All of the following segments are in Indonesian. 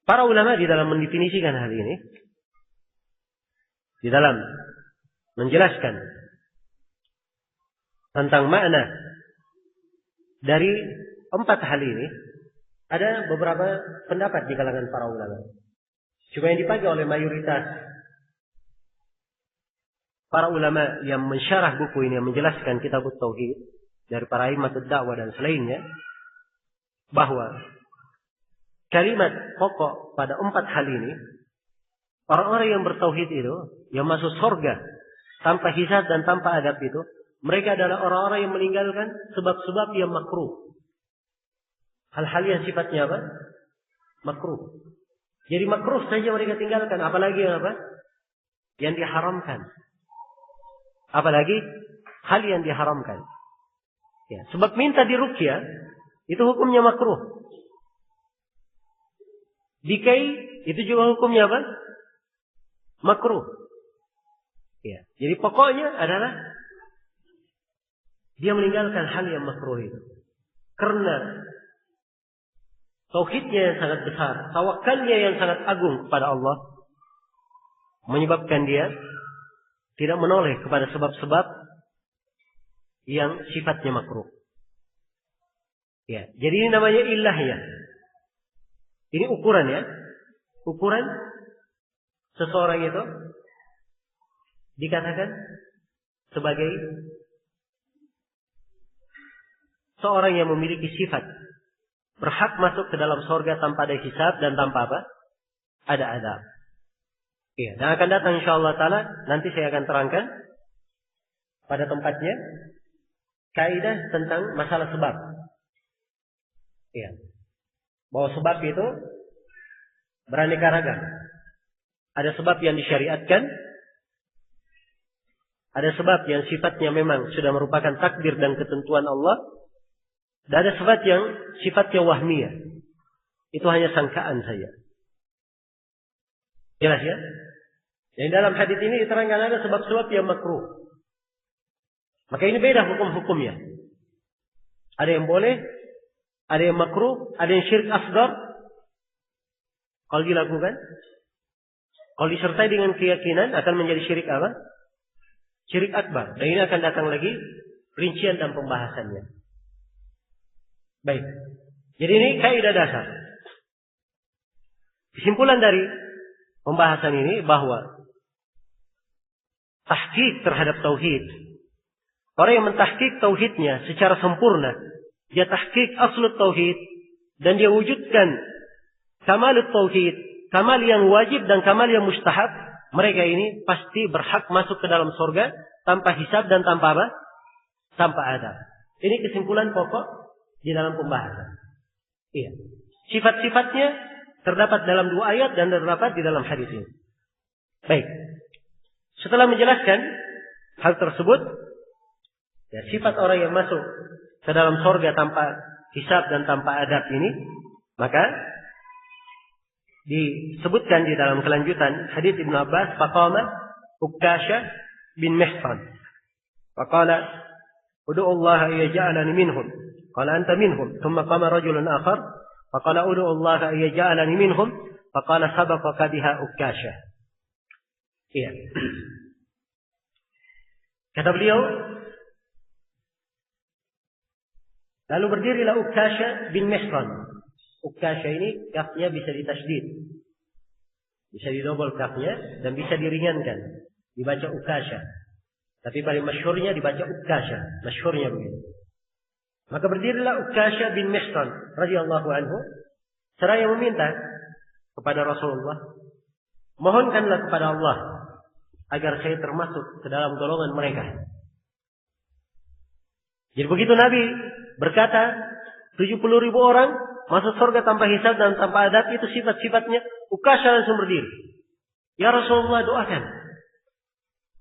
Para ulama di dalam mendefinisikan hal ini, di dalam menjelaskan tentang makna dari 4 hal ini, ada beberapa pendapat di kalangan para ulama. Cuma yang dipakai oleh mayoritas para ulama yang mensyarah buku ini, yang menjelaskan kitab tauhid dari para imamatul dakwah dan selainnya, bahwa kalimat pokok pada 4 hal ini, orang-orang yang bertauhid itu, yang masuk surga tanpa hisab dan tanpa adab itu, mereka adalah orang-orang yang meninggalkan sebab-sebab yang makruh. Hal-hal yang sifatnya apa? Makruh. Jadi makruh saja mereka tinggalkan, apalagi yang apa? Yang diharamkan. Apalagi hal yang diharamkan. Ya, sebab minta diruqyah itu hukumnya makruh. Dikai itu juga hukumnya apa? Makruh. Ya, jadi pokoknya adalah dia meninggalkan hal yang makruh itu. Karena tauhidnya yang sangat besar, tawakalnya yang sangat agung kepada Allah, menyebabkan dia tidak menoleh kepada sebab-sebab yang sifatnya makruh. Ya, jadi ini namanya ilahiyah. Ini ukuran ya. Ukuran seseorang itu dikatakan sebagai seorang yang memiliki sifat berhak masuk ke dalam surga tanpa ada hisab dan tanpa apa? Ada adab. Iya, dan akan datang insyaallah taala nanti saya akan terangkan pada tempatnya kaidah tentang masalah sebab. Iya. Bahwa sebab itu beraneka ragam. Ada sebab yang disyariatkan, ada sebab yang sifatnya memang sudah merupakan takdir dan ketentuan Allah, dan ada sebab yang sifatnya wahmiyah. Itu hanya sangkaan saja. Jelas ya? Yang dalam hadis ini diterangkan ada sebab-sebab yang makruh. Maka ini beda hukum-hukumnya. Ada yang boleh, ada yang makruh, ada yang syirik asghar. Kalau dilakukan, kalau disertai dengan keyakinan akan menjadi syirik apa? Syirik akbar. Dan ini akan datang lagi rincian dan pembahasannya. Baik. Jadi ini kaidah dasar. Kesimpulan dari pembahasan ini bahwa tahqiq terhadap tauhid, orang yang mentahqiq tauhidnya secara sempurna, dia tahqiq aslut tauhid dan dia wujudkan kamalut tauhid, kamal yang wajib dan kamal yang mustahab, mereka ini pasti berhak masuk ke dalam surga tanpa hisab dan tanpa apa? Tanpa adab. Ini kesimpulan pokok di dalam pembahasan. Iya. Sifat-sifatnya terdapat dalam 2 ayat dan terdapat di dalam hadis ini. Baik. Setelah menjelaskan hal tersebut, ya, sifat orang yang masuk ke dalam surga tanpa hisab dan tanpa adab ini, maka disebutkan di dalam kelanjutan hadis Ibnu Abbas, faqama Ukasha bin Mihsan. Faqala, "Ud'u Allah yaj'alani minhum." Qala anta minhum. Thumma qama rajulun akhar faqala ud'u Allah yaj'alani minhum. Faqala sabaqaka biha Ukasha. Iya. Kata beliau, lalu berdirilah Ukasha bin Mihsan. Ukasha ini kafnya bisa ditasydid. Bisa didobel kafnya dan bisa diringankan. Dibaca Ukasha. Tapi paling masyhurnya dibaca Ukasha. Masyhurnya begitu. Maka berdirilah Ukasha bin Mihsan radhiyallahu anhu seraya meminta kepada Rasulullah, mohonkanlah kepada Allah agar saya termasuk ke dalam golongan mereka. Jadi begitu Nabi berkata 70.000 orang masuk surga tanpa hisab dan tanpa adab, itu sifat-sifatnya, Ukasha langsung berdiri. Ya Rasulullah, doakan,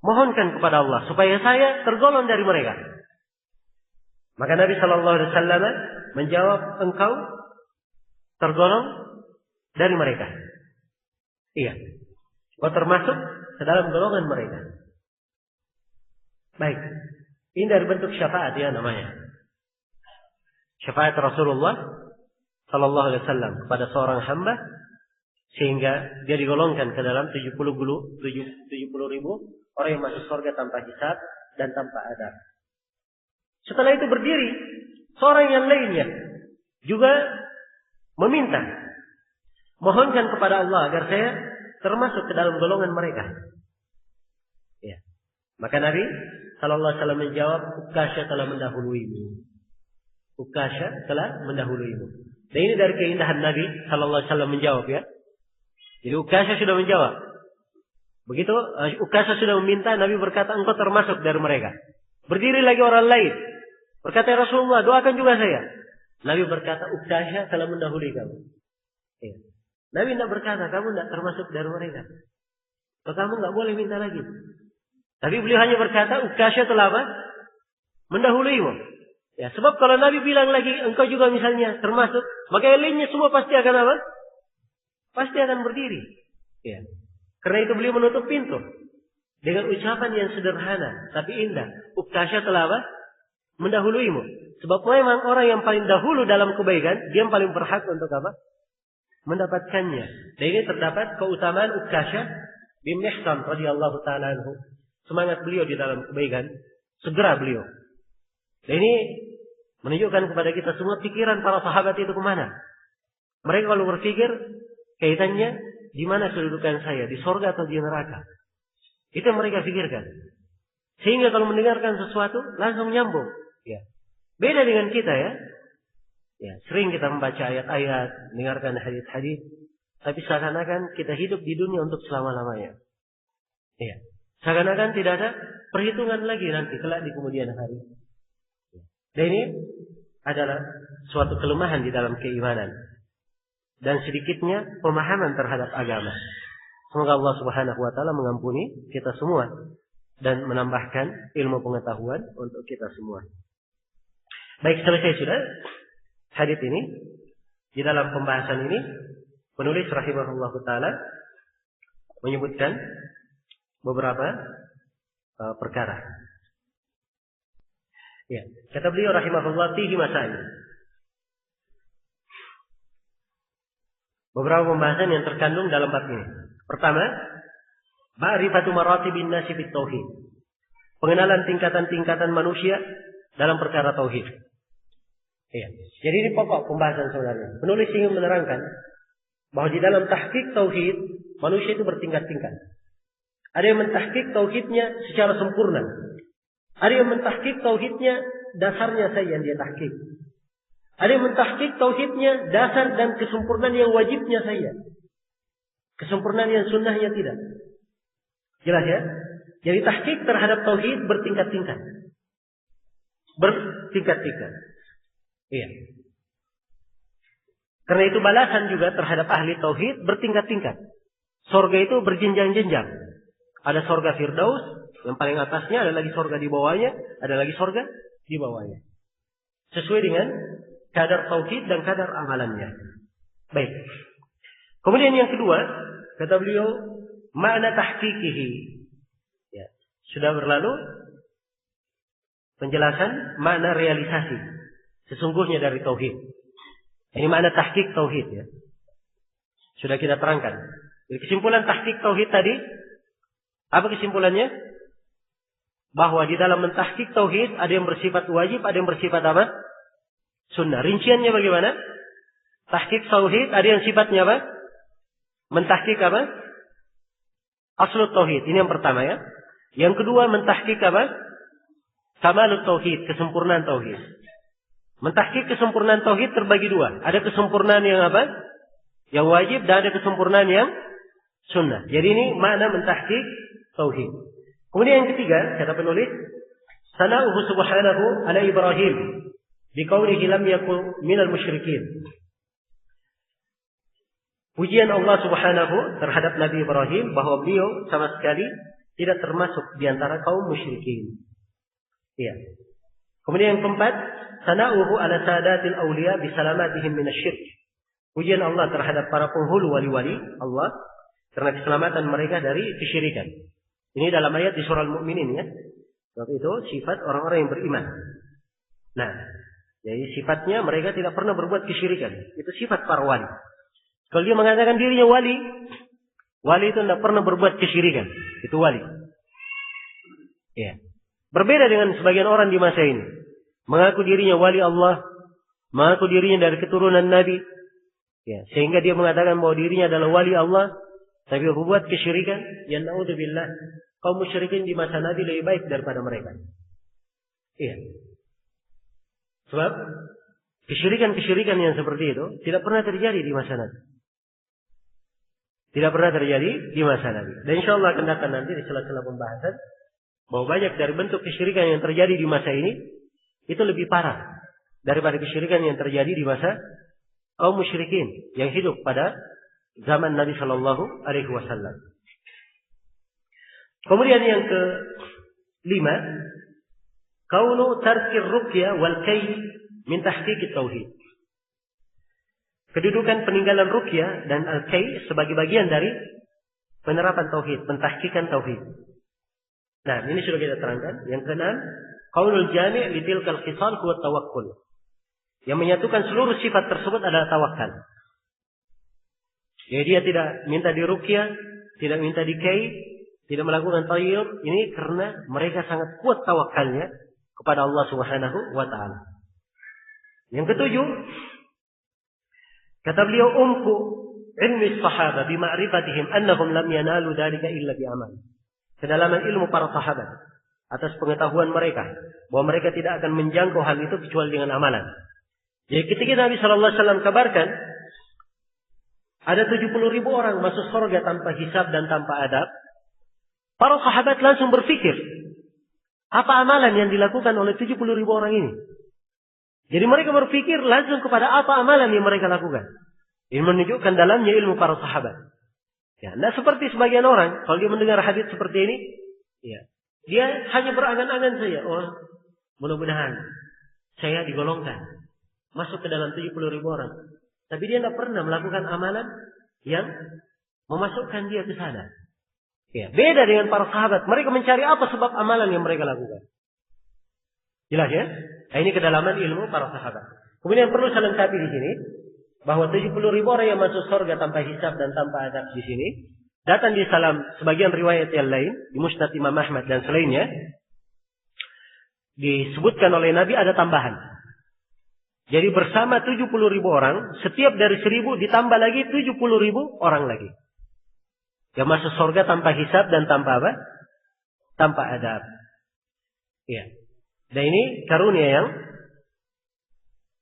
mohonkan kepada Allah supaya saya tergolong dari mereka. Maka Nabi sallallahu alaihi wasallam menjawab, engkau tergolong dari mereka. Iya. Kau termasuk ke dalam golongan mereka. Baik. Ini dari bentuk syafaat ya namanya. Syafaat Rasulullah sallallahu alaihi wasallam kepada seorang hamba Sehingga dia digolongkan ke dalam 70 ribu orang yang masuk surga tanpa hisab dan tanpa adab. Setelah itu berdiri seorang yang lainnya juga meminta, mohonkan kepada Allah agar saya termasuk ke dalam golongan mereka. Ya. Maka Nabi sallallahu alaihi wasallam menjawab, Ukasha telah mendahuluimu. Ukasha telah mendahuluimu. Dan ini dari keindahan Nabi sallallahu alaihi wasallam menjawab, ya. Jadi Ukasha sudah menjawab. Begitu Ukasha sudah meminta, Nabi berkata, engkau termasuk dari mereka. Berdiri lagi orang lain. Berkata, Rasulullah, doakan juga saya. Nabi berkata, Ukasha telah mendahului kamu. Ya. Nabi tidak berkata, kamu tidak termasuk dari mereka. So, kamu tidak boleh minta lagi. Tapi beliau hanya berkata, Ukasha telah apa? Mendahuluimu. Ya, sebab kalau Nabi bilang lagi, engkau juga misalnya termasuk, maka yang lainnya semua pasti akan apa? Pasti akan berdiri. Ya. Karena itu beliau menutup pintu dengan ucapan yang sederhana tapi indah. Ukasha telah apa? Mendahuluimu. Sebab memang orang yang paling dahulu dalam kebaikan, dia yang paling berhak untuk apa? Mendapatkannya. Dan ini terdapat keutamaan Ukasha bin Mihsan radhiyallahu taala anhu. Semangat beliau di dalam kebaikan, segera beliau. Dan ini menunjukkan kepada kita semua pikiran para sahabat itu kemana. Mereka kalau berpikir kaitannya di mana kedudukan saya, di surga atau di neraka. Itu yang mereka pikirkan. Sehingga kalau mendengarkan sesuatu langsung nyambung. Ya. Beda dengan kita, ya. Ya, sering kita membaca ayat-ayat, mendengarkan hadis-hadis, tapi seakan-akan kita hidup di dunia untuk selama-lamanya. Ya. Seakan-akan tidak ada perhitungan lagi nanti kelak di kemudian hari. Dan ini adalah suatu kelemahan di dalam keimanan dan sedikitnya pemahaman terhadap agama. Semoga Allah Subhanahu wa taala mengampuni kita semua dan menambahkan ilmu pengetahuan untuk kita semua. Baik, selesai sudah hadis ini. Di dalam pembahasan ini penulis rahimahullahu taala menyebutkan beberapa perkara. Ya, kata beliau rahimahullah fihi masail. Beberapa pembahasan yang terkandung dalam bab ini. Pertama, ma'rifatu maratibin nasi fit tauhid. Pengenalan tingkatan-tingkatan manusia dalam perkara tauhid. Ya. Jadi ini pokok pembahasan sebenarnya. Penulis ingin menerangkan bahwa di dalam tahqiq tauhid manusia itu bertingkat-tingkat. Ada yang mentahqiq tauhidnya secara sempurna. Ada yang mentahqiq tauhidnya dasarnya saja yang dia tahqiq. Ada yang mentahqiq tauhidnya dasar dan kesempurnaan yang wajibnya saja. Kesempurnaan yang sunnahnya tidak. Jelas, ya? Jadi tahqiq terhadap tauhid bertingkat-tingkat. Bertingkat-tingkat. Iya. Karena itu balasan juga terhadap ahli tauhid bertingkat-tingkat. Surga itu berjenjang-jenjang. Ada surga Firdaus, yang paling atasnya, ada lagi surga di bawahnya, ada lagi surga di bawahnya. Sesuai dengan kadar tauhid dan kadar amalannya. Baik. Kemudian yang kedua, kata beliau, makna tahqiqihi. Ya, sudah berlalu penjelasan makna realisasi sesungguhnya dari tauhid. Ini makna tahqiq tauhid, ya. Sudah kita terangkan. Jadi kesimpulan tahqiq tauhid tadi, apa kesimpulannya? Bahwa di dalam mentahqiq tauhid ada yang bersifat wajib, ada yang bersifat apa? Sunnah. Rinciannya bagaimana? Tahqiq tauhid ada yang sifatnya apa? Mentahqiq apa? Aslut tauhid. Ini yang pertama, ya. Yang kedua mentahqiq apa? Kamalut tauhid, kesempurnaan tauhid. Mentahqiq kesempurnaan tauhid terbagi dua. Ada kesempurnaan yang apa? Yang wajib, dan ada kesempurnaan yang sunnah. Jadi ini makna mentahqiq tauhid. Kemudian yang ketiga, kata penulis, sana'uhu subhanahu ala Ibrahim biqaulihi lam yakun minal musyrikin. Pujian Allah Subhanahu terhadap Nabi Ibrahim bahwa beliau sama sekali tidak termasuk di antara kaum musyrikin. Ya. Kemudian yang keempat, sana'uhu ala sadatil awliya bisalamatihim minasyirik. Pujian Allah terhadap para penghulu wali-wali Allah karena keselamatan mereka dari kesyirikan. Ini dalam ayat di surah Al-Mu'minin, ya. Sebab itu sifat orang-orang yang beriman. Nah, jadi sifatnya mereka tidak pernah berbuat kesyirikan. Itu sifat para wali. Kalau dia mengatakan dirinya wali, wali itu tidak pernah berbuat kesyirikan. Itu wali. Ya. Berbeda dengan sebagian orang di masa ini. Mengaku dirinya wali Allah, mengaku dirinya dari keturunan Nabi. Ya. Sehingga dia mengatakan bahwa dirinya adalah wali Allah, tapi berbuat kesyirikan. Ya na'udzubillah. Kaum musyrikin di masa Nabi lebih baik daripada mereka. Iya. Sebab kesyirikan-kesyirikan yang seperti itu tidak pernah terjadi di masa Nabi. Tidak pernah terjadi di masa Nabi. Dan insya Allah akan datang nanti di sela-sela pembahasan bahwa banyak dari bentuk kesyirikan yang terjadi di masa ini itu lebih parah daripada kesyirikan yang terjadi di masa kaum musyrikin yang hidup pada zaman Nabi Shallallahu Alaihi Wasallam. Kemudian yang kelima, kaunu tarkir ruqyah wal kay min tahqiq tauhid. Kedudukan peninggalan ruqyah dan al-kay sebagai bagian dari penerapan tauhid, pentahqiqan tauhid. Nah, ini sudah kita terangkan. Yang keenam, qaulul jami' li tilkal khisal huwa tawakkul. Yang menyatukan seluruh sifat tersebut adalah tawakal. Jadi dia tidak minta diruqyah, tidak minta dikay, tidak melakukan tayyib, ini karena mereka sangat kuat tawakalnya kepada Allah Subhanahu wa taala. Yang ketujuh, kata beliau umku ilmi sahaba bi ma'rifatihim annahum lam yanalu dzalika illa bi amal. Kedalaman ilmu para sahabat atas pengetahuan mereka bahwa mereka tidak akan menjangkau hal itu kecuali dengan amalan. Jadi ketika Nabi sallallahu alaihi wasallam kabarkan ada 70.000 orang masuk surga tanpa hisab dan tanpa adab, para sahabat langsung berpikir, apa amalan yang dilakukan oleh 70.000 orang ini? Jadi mereka berpikir langsung kepada apa amalan yang mereka lakukan. Ini menunjukkan dalamnya ilmu para sahabat. Ya, nah seperti sebagian orang, kalau dia mendengar hadis seperti ini, ya, dia hanya berangan-angan saja. Oh, mudah-mudahan saya digolongkan masuk ke dalam 70.000 orang. Tapi dia tidak pernah melakukan amalan yang memasukkan dia ke sana. Ya, beda dengan para sahabat. Mereka mencari apa sebab amalan yang mereka lakukan. Jelas ya? Nah, ini kedalaman ilmu para sahabat. Kemudian perlu saya lengkapi di sini bahwa 70.000 orang yang masuk surga tanpa hisab dan tanpa adab di sini datang di dalam sebagian riwayat yang lain di Musnad Imam Ahmad dan selainnya disebutkan oleh Nabi ada tambahan. Jadi bersama 70.000 orang, setiap dari 1.000 ditambah lagi 70.000 orang lagi yang masuk surga tanpa hisab dan tanpa apa? Tanpa adab. Ya. Dan ini karunia yang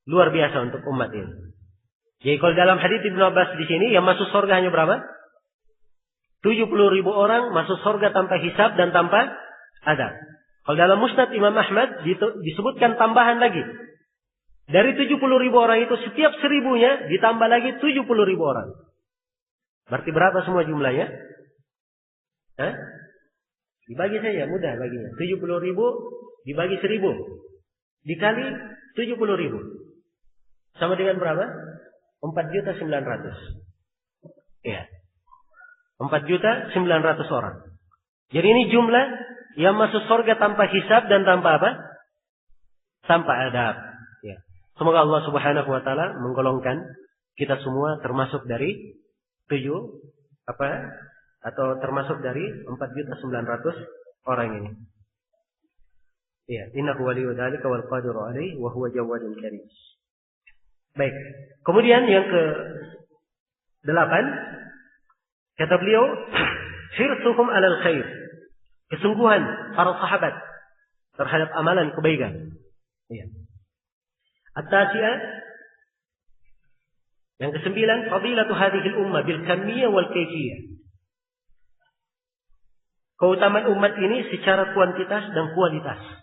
luar biasa untuk umat ini. Jadi kalau dalam hadits Ibnu Abbas di sini yang masuk surga hanya berapa? 70.000 orang masuk surga tanpa hisab dan tanpa adab. Kalau dalam Musnad Imam Ahmad disebutkan tambahan lagi. Dari 70.000 orang itu setiap 1.000-nya ditambah lagi 70.000 orang. Berarti berapa semua jumlahnya? Hah? Dibagi saja, mudah baginya. 70.000 dibagi 1.000 dikali 70.000 sama dengan berapa? 4.900.000. Ya. 4.900.000 orang. Jadi ini jumlah yang masuk surga tanpa hisab dan tanpa apa? Tanpa adab. Ya. Semoga Allah Subhanahu wa taala menggolongkan kita semua termasuk dari 7 atau termasuk dari 4.900.000 orang ini. Ya, innahu waliyyu dzalika wal qadiru alaihi wa huwa jawadun karim. Baik. Kemudian yang ke-8 kata beliau hirsuhum 'alal khair. Kesungguhan para sahabat terhadap amalan kebaikan. Iya. At-tasi'ah yang ke-9 fadilatu hadhil ummah bil kamiyah wal kaifiyah. Keutamaan umat ini secara kuantitas dan kualitas.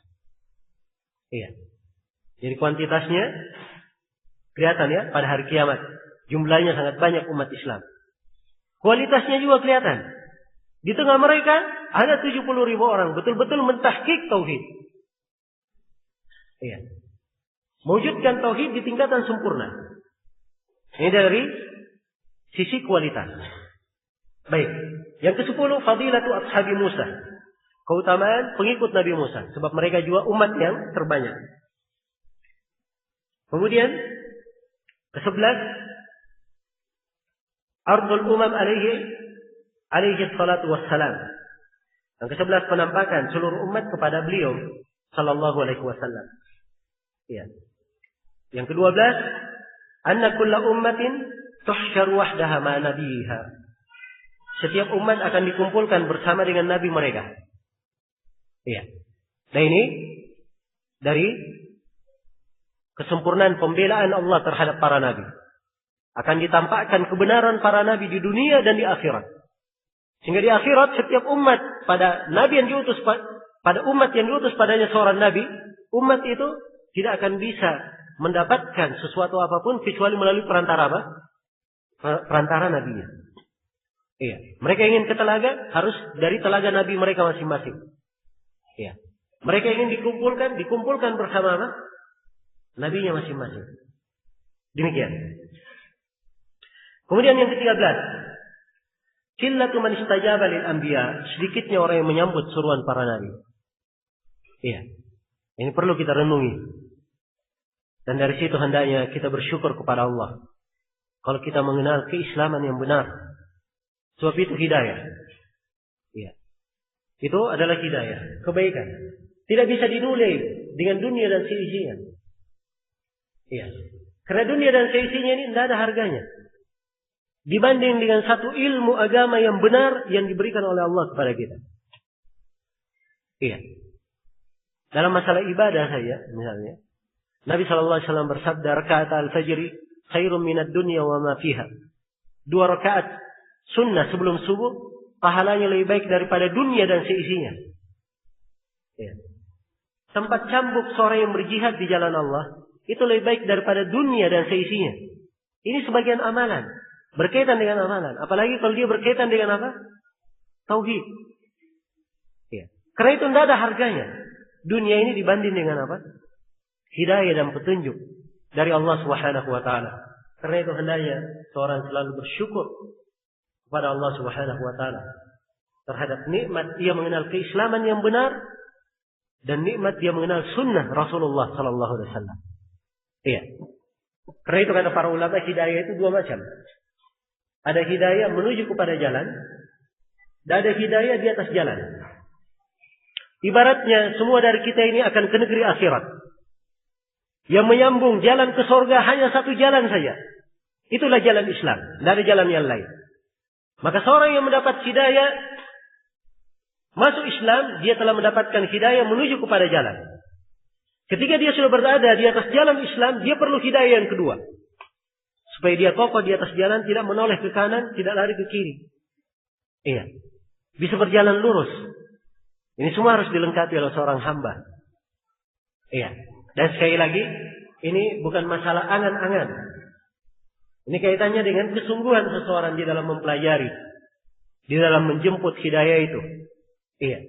Iya. Jadi kuantitasnya kelihatan ya pada hari kiamat. Jumlahnya sangat banyak umat Islam. Kualitasnya juga kelihatan. Di tengah mereka ada 70.000 orang betul-betul mentahqiq tauhid. Iya. Mewujudkan tauhid di tingkatan sempurna. Ini dari sisi kualitas. Baik. Yang ke-10 fadilatu ashabi Musa. Keutamaan pengikut Nabi Musa. Sebab mereka juga umat yang terbanyak. Kemudian ke-11 Ardul umam alaihi salatu wassalam. Yang ke-11 penampakan seluruh umat kepada beliau sallallahu alaihi wasallam. Ya. Yang ke-12, anna kulla ummatin tuhsyar wahdaha ma nabiha. Setiap umat akan dikumpulkan bersama dengan nabi mereka. Iya. Nah ini dari kesempurnaan pembelaan Allah terhadap para nabi. Akan ditampakkan kebenaran para nabi di dunia dan di akhirat. Sehingga di akhirat setiap umat pada nabi yang diutus pada umat yang diutus padanya seorang nabi, umat itu tidak akan bisa mendapatkan sesuatu apapun kecuali melalui perantara apa? Perantara nabinya. Iya. Mereka ingin ke telaga harus dari telaga nabi mereka masing-masing. Iya. Mereka ingin dikumpulkan bersama apa? Nabinya masing-masing. Demikian. Kemudian yang ke-13. Qillatu man istajaba lil anbiya, sedikitnya orang yang menyambut seruan para nabi. Iya. Ini perlu kita renungi. Dan dari situ hendaknya kita bersyukur kepada Allah. Kalau kita mengenal keislaman yang benar. Sebab itu hidayah. Iya. Itu adalah hidayah, kebaikan. Tidak bisa dinilai dengan dunia dan seisinya. Iya. Karena dunia dan seisinya ini tidak ada harganya. Dibanding dengan satu ilmu agama yang benar yang diberikan oleh Allah kepada kita. Iya. Dalam masalah ibadah saja, misalnya, Nabi SAW bersabda, rakaat al-fajri khairun minad dunya wa ma fiha. 2 rakaat sunnah sebelum subuh, pahalanya lebih baik daripada dunia dan seisinya. Ya. Tempat cambuk seorang yang berjihad di jalan Allah, itu lebih baik daripada dunia dan seisinya. Ini sebagian amalan. Berkaitan dengan amalan. Apalagi kalau dia berkaitan dengan apa? Tauhid. Ya. Karena itu tidak ada harganya. Dunia ini dibanding dengan apa? Hidayah dan petunjuk dari Allah Subhanahu wa taala. Karena itu hendaknya seorang selalu bersyukur kepada Allah Subhanahu wa taala terhadap nikmat dia mengenal keislaman yang benar dan nikmat dia mengenal sunnah Rasulullah sallallahu alaihi wasallam. Iya. Karena itu kata para ulama hidayah itu 2 macam. Ada hidayah menuju kepada jalan dan ada hidayah di atas jalan. Ibaratnya semua dari kita ini akan ke negeri akhirat. Yang menyambung jalan ke surga hanya satu jalan saja. Itulah jalan Islam. Tidak ada jalan yang lain. Maka seorang yang mendapat hidayah masuk Islam, dia telah mendapatkan hidayah menuju kepada jalan. Ketika dia sudah berada di atas jalan Islam, dia perlu hidayah yang kedua. Supaya dia kokoh di atas jalan, tidak menoleh ke kanan, tidak lari ke kiri. Iya. Bisa berjalan lurus. Ini semua harus dilengkapi oleh seorang hamba. Iya. Dan sekali lagi, ini bukan masalah angan-angan. Ini kaitannya dengan kesungguhan seseorang di dalam mempelajari. Di dalam menjemput hidayah itu. Iya.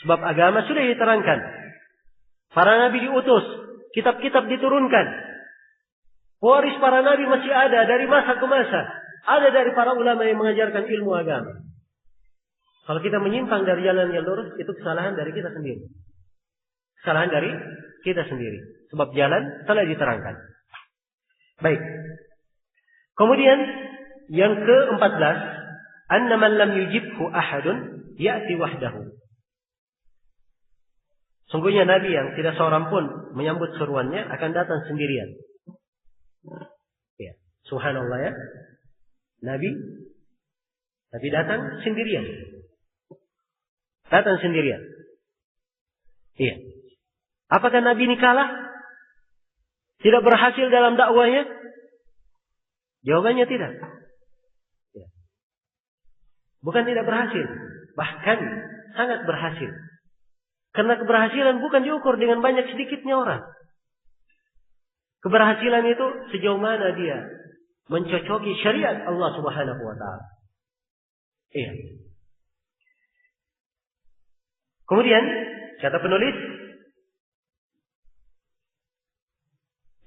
Sebab agama sudah diterangkan. Para nabi diutus. Kitab-kitab diturunkan. Waris para nabi masih ada dari masa ke masa. Ada dari para ulama yang mengajarkan ilmu agama. Kalau kita menyimpang dari jalan yang lurus, itu kesalahan dari kita sendiri. Kesalahan dari kita sendiri. Sebab jalan telah diterangkan. Baik. Kemudian yang ke-14, anna man lam yujibhu ahadun ya'ti wahdahu. Sungguhnya nabi yang tidak seorang pun menyambut seruannya akan datang sendirian. Ya, subhanallah ya. Nabi datang sendirian. Datang sendirian. Iya. Apakah Nabi ini kalah? Tidak berhasil dalam dakwanya? Jawabannya tidak. Ya. Bukan tidak berhasil. Bahkan sangat berhasil. Karena keberhasilan bukan diukur dengan banyak sedikitnya orang. Keberhasilan itu sejauh mana dia mencocoki syariat Allah Subhanahu wa taala. Iya. Kemudian kata penulis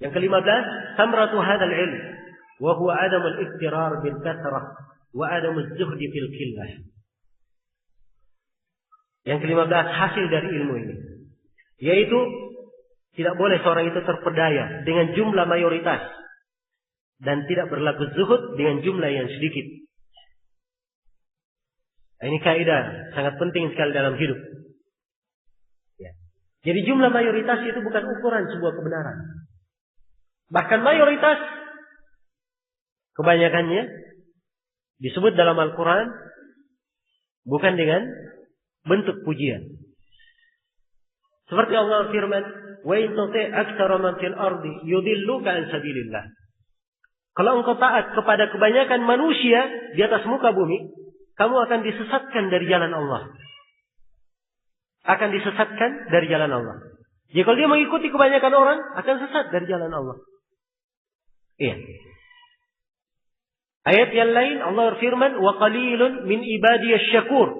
yang ke-15, samratu hadzal ilm wa huwa adam al-iktirar bil kathrah wa adam az-zuhd fil qillah. Yang ke-15 hasil dari ilmu ini yaitu tidak boleh seorang itu terpedaya dengan jumlah mayoritas dan tidak berlaku zuhud dengan jumlah yang sedikit. Ini kaidah sangat penting sekali dalam hidup. Ya. Jadi jumlah mayoritas itu bukan ukuran sebuah kebenaran. Bahkan mayoritas kebanyakannya disebut dalam Al-Quran bukan dengan bentuk pujian. Seperti Allah firman, "Wa in tuti' aktsara man fil ardi yudilluka an sabilillah." Kalau engkau taat kepada kebanyakan manusia di atas muka bumi, kamu akan disesatkan dari jalan Allah. Akan disesatkan dari jalan Allah. Jadi kalau dia mengikuti kebanyakan orang, akan sesat dari jalan Allah. Iya. Ayat yang lain Allah berfirman, "Wa qalilun min ibadiyasy syakur."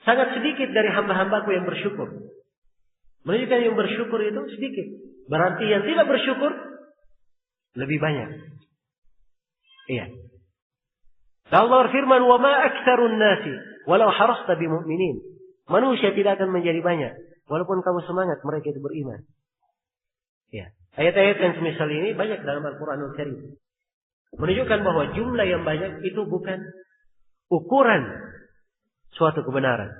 Sangat sedikit dari hamba-hambaku yang bersyukur. Menunjukkan yang bersyukur itu sedikit. Berarti yang tidak bersyukur lebih banyak. Iya. Allah berfirman, "Wa ma aktsarun nasi walau harasta bimu'minin." Manusia tidak akan menjadi banyak walaupun kamu semangat mereka itu beriman. Ya. Ayat-ayat yang semisal ini banyak dalam Al-Qur'anul Karim. Menunjukkan bahwa jumlah yang banyak itu bukan ukuran suatu kebenaran.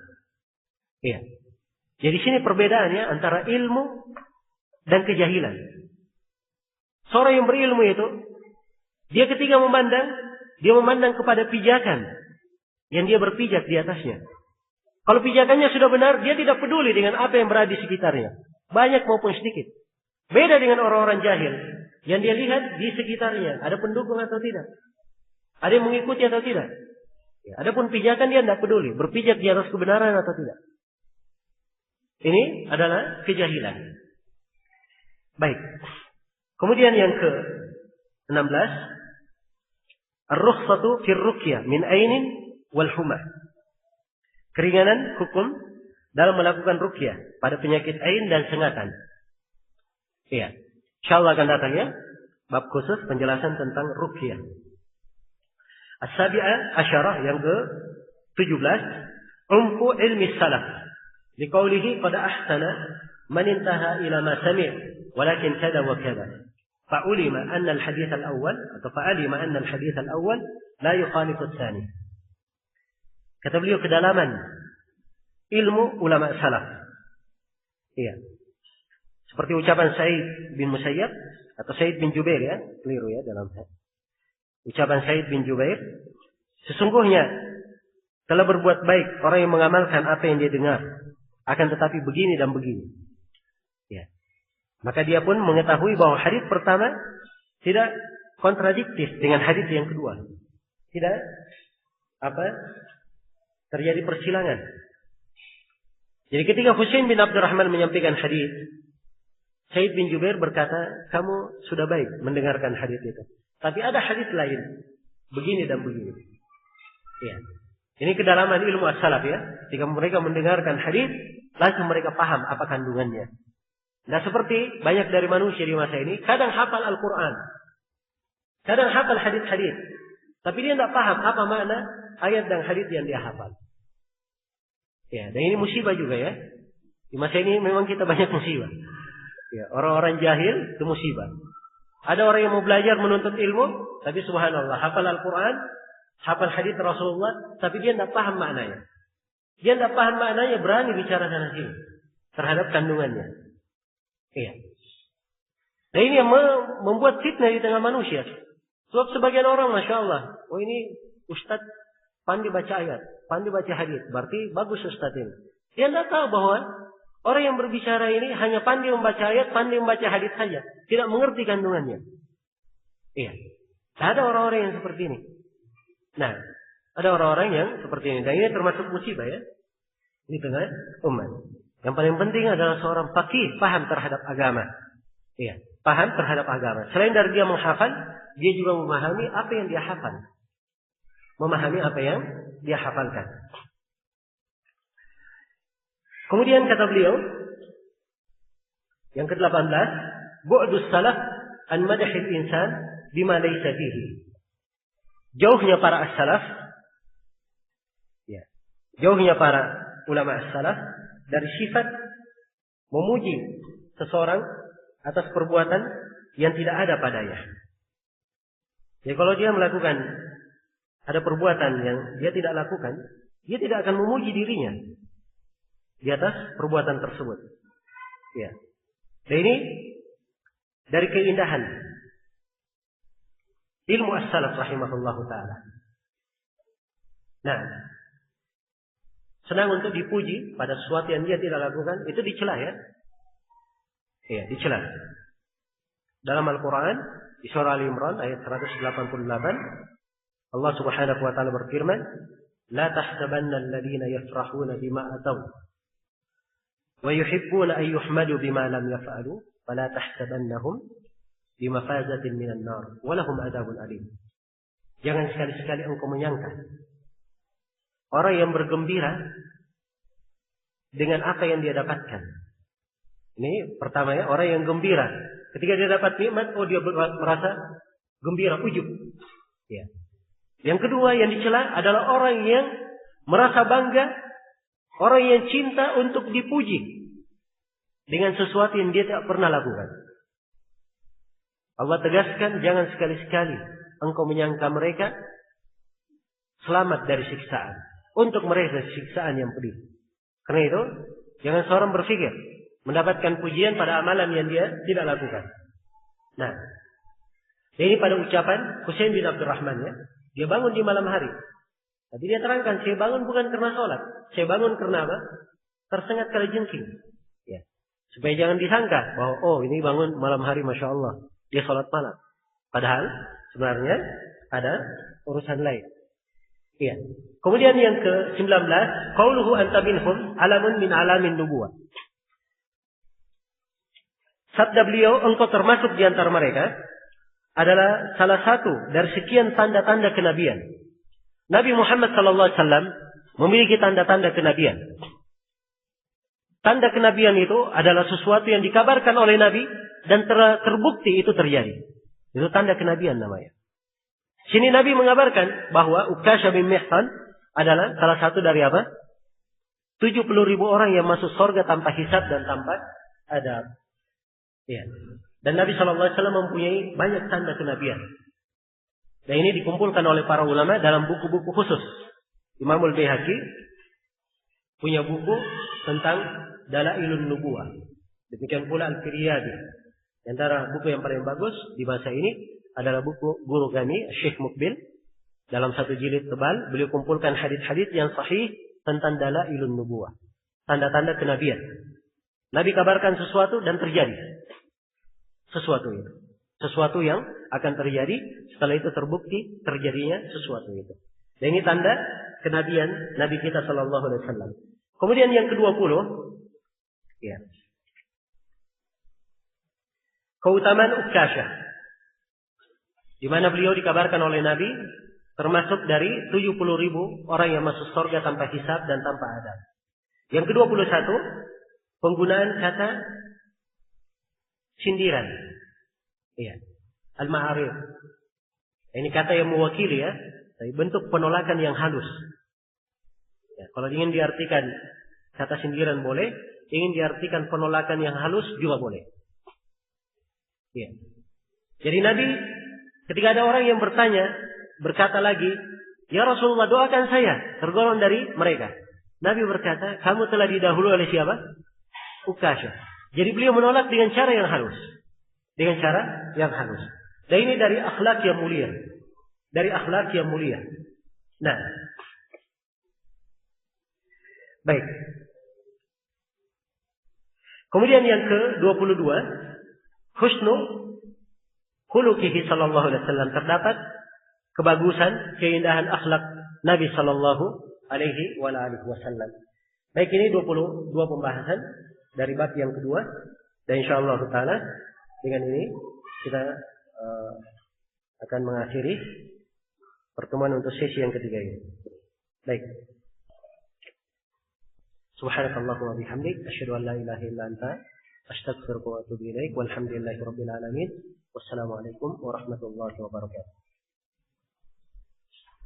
Iya. Jadi sini perbedaannya antara ilmu dan kejahilan. Seorang yang berilmu itu, dia ketika memandang, dia memandang kepada pijakan yang dia berpijak di atasnya. Kalau pijakannya sudah benar, dia tidak peduli dengan apa yang berada di sekitarnya. Banyak maupun sedikit. Beda dengan orang-orang jahil. Yang dia lihat di sekitarnya. Ada pendukung atau tidak. Ada yang mengikuti atau tidak. Ya, adapun pijakan dia tidak peduli. Berpijak di atas kebenaran atau tidak. Ini adalah kejahilan. Baik. Kemudian yang ke-16. Ar-rukhsatu fir ruqyah min ainin wal humah. Keringanan hukum dalam melakukan ruqyah pada penyakit ain dan sengatan. Iya. Insyaallah akan datang ya bab khusus penjelasan tentang ruqyah. As-sabi'ah asyarah yang ke-17 umku ilmi salaf. Liqaulihi qad ahsana man intaha ila ma sami' walakin kada wa kada. Fa'ulima anna al-hadits al-awwal atau fa'alima anna al-hadits al-awwal la yukhalifu ats-tsani. Kata beliau kedalaman ilmu ulama salaf. Iya. Seperti ucapan Sa'id bin Musayyab atau Sa'id bin Jubair ya, keliru ya dalam ucapan Sa'id bin Jubair. Sesungguhnya telah berbuat baik orang yang mengamalkan apa yang dia dengar, akan tetapi begini dan begini. Ya. Maka dia pun mengetahui bahwa hadis pertama tidak kontradiktif dengan hadis yang kedua. Tidak terjadi persilangan. Jadi ketika Husain bin Abdurrahman menyampaikan hadis, Sa'id bin Jubair berkata, kamu sudah baik mendengarkan hadis itu. Tapi ada hadis lain, begini dan begini. Ya. Ini kedalaman ilmu as-salaf ya. Jika mereka mendengarkan hadis, langsung mereka paham apa kandungannya. Nah seperti banyak dari manusia di masa ini, kadang hafal Al-Quran, kadang hafal hadis-hadis, tapi dia tidak paham apa makna ayat dan hadis yang dia hafal. Ya, dan ini musibah juga ya. Di masa ini memang kita banyak musibah. Ya, orang-orang jahil itu musibah. Ada orang yang mau belajar menuntut ilmu, tapi subhanallah hafal Al-Quran, hafal hadis Rasulullah, tapi dia tidak paham maknanya. Dia tidak paham maknanya, berani bicara sana sini terhadap kandungannya. Iya. Nah ini yang membuat fitnah di tengah manusia. Sebab sebagian orang, masya Allah, oh ini ustaz pandai baca ayat, pandai baca hadis, berarti bagus ustaz ini. Dia tidak tahu bahwa orang yang berbicara ini hanya pandai membaca ayat, pandai membaca hadis saja, tidak mengerti kandungannya. Iya. Ada orang-orang yang seperti ini. Nah, ada orang-orang yang seperti ini. Dan ini termasuk musibah ya di tengah umat. Yang paling penting adalah seorang faqih, paham terhadap agama. Iya, paham terhadap agama. Selain dari dia menghafal, dia juga memahami apa yang dia hafal. Memahami apa yang dia hafalkan. Kemudian kata beliau, yang ke-18, bu'dus salaf an madahil insan bima laysa fihi. Jauhnya para as-salaf, ya, jauhnya para ulama as-salaf dari sifat memuji seseorang atas perbuatan yang tidak ada padanya. Jadi kalau dia melakukan ada perbuatan yang dia tidak lakukan, dia tidak akan memuji dirinya di atas perbuatan tersebut. Ya. Dan ini dari keindahan ilmu as-salaf rahimahullahu ta'ala. Nah, senang untuk dipuji pada sesuatu yang dia tidak lakukan, itu dicela ya. Iya, dicela. Dalam Al-Quran, di surah Al-Imran ayat 188, Allah Subhanahu wa taala berfirman, "La tahsabanna alladziina yafrahuna bima ataw wa yuhibbuna an yuhmadu bima lam yaf'alu, fala tahsabannahum bimafazatin minan nar wa lahum adzabun alim." Jangan sekali-sekali engkau menyangka orang yang bergembira dengan apa yang dia dapatkan. Ini pertama ya, orang yang gembira ketika dia dapat nikmat, dia merasa gembira, ujub. Ya. Yang kedua yang dicela adalah orang yang merasa bangga, orang yang cinta untuk dipuji dengan sesuatu yang dia tidak pernah lakukan. Allah tegaskan, jangan sekali-sekali engkau menyangka mereka selamat dari siksaan. Untuk mereka siksaan yang pedih. Karena itu, jangan seorang berpikir mendapatkan pujian pada amalan yang dia tidak lakukan. Nah, ini pada ucapan Husain bin Abdurrahman ya. Dia bangun di malam hari. Tapi dia terangkan, saya bangun bukan karena sholat. Saya bangun karena apa? Tersengat kalajengking. Ya. Supaya jangan disangka bahwa ini bangun malam hari, Masya Allah. Dia sholat malam. Padahal sebenarnya ada urusan lain. Iya. Kemudian yang ke-19, qauluhu anta minhum alamun min alamin nubuwah. Sabda beliau, engkau termasuk di antara mereka, adalah salah satu dari sekian tanda-tanda kenabian. Nabi Muhammad SAW memiliki tanda-tanda kenabian. Tanda kenabian itu adalah sesuatu yang dikabarkan oleh Nabi dan terbukti itu terjadi. Itu tanda kenabian namanya. Sini Nabi mengabarkan bahwa Ukasha bin Mihsan adalah salah satu dari apa? 70.000 orang yang masuk surga tanpa hisab dan tanpa adab. Ya. Dan Nabi SAW mempunyai banyak tanda kenabian. Dan ini dikumpulkan oleh para ulama dalam buku-buku khusus. Imam Al-Baihaqi punya buku tentang Dalailun Nubuwah. Demikian pula Al-Firyadi. Di antara buku yang paling bagus di masa ini adalah buku guru kami, Syekh Mukbil. Dalam satu jilid tebal, beliau kumpulkan hadis-hadis yang sahih tentang Dalailun Nubuwah. Tanda-tanda kenabian. Nabi kabarkan sesuatu dan terjadi. Sesuatu itu. Sesuatu yang akan terjadi, setelah itu terbukti terjadinya sesuatu itu. Dan ini tanda kenabian Nabi kita sallallahu alaihi wasallam. Kemudian yang ke-20, ya. Keutamaan Ukasha. Di mana beliau dikabarkan oleh Nabi termasuk dari 70.000 orang yang masuk surga tanpa hisab dan tanpa adab. Yang ke-21, penggunaan kata sindiran. Iya. Al-ma'arif. Ini kata yang mewakili ya. Tapi bentuk penolakan yang halus. Ya, kalau ingin diartikan kata sindiran boleh. Ingin diartikan penolakan yang halus juga boleh. Iya. Jadi Nabi ketika ada orang yang berkata lagi, ya Rasulullah doakan saya tergolong dari mereka. Nabi berkata, kamu telah didahului oleh siapa? Ukasha. Jadi beliau menolak dengan cara yang halus. Dengan cara yang halus. Dan ini dari akhlak yang mulia. Dari akhlak yang mulia. Nah. Baik. Kemudian yang ke-22. Husnu khuluqihi sallallahu alaihi wasallam. Terdapat kebagusan, keindahan akhlak Nabi sallallahu alaihi wasallam. Baik, ini 22 pembahasan dari bab yang kedua. Dan insyaallah ta'ala dengan ini kita akan mengakhiri pertemuan untuk sesi yang ketiga ini. Baik. Subhanakallahumma wa bihamdik asyhadu an la ilaha illa anta astaghfiruka wa atubu ilaik. Walhamdulillahirabbil alamin. Wassalamualaikum warahmatullahi wabarakatuh.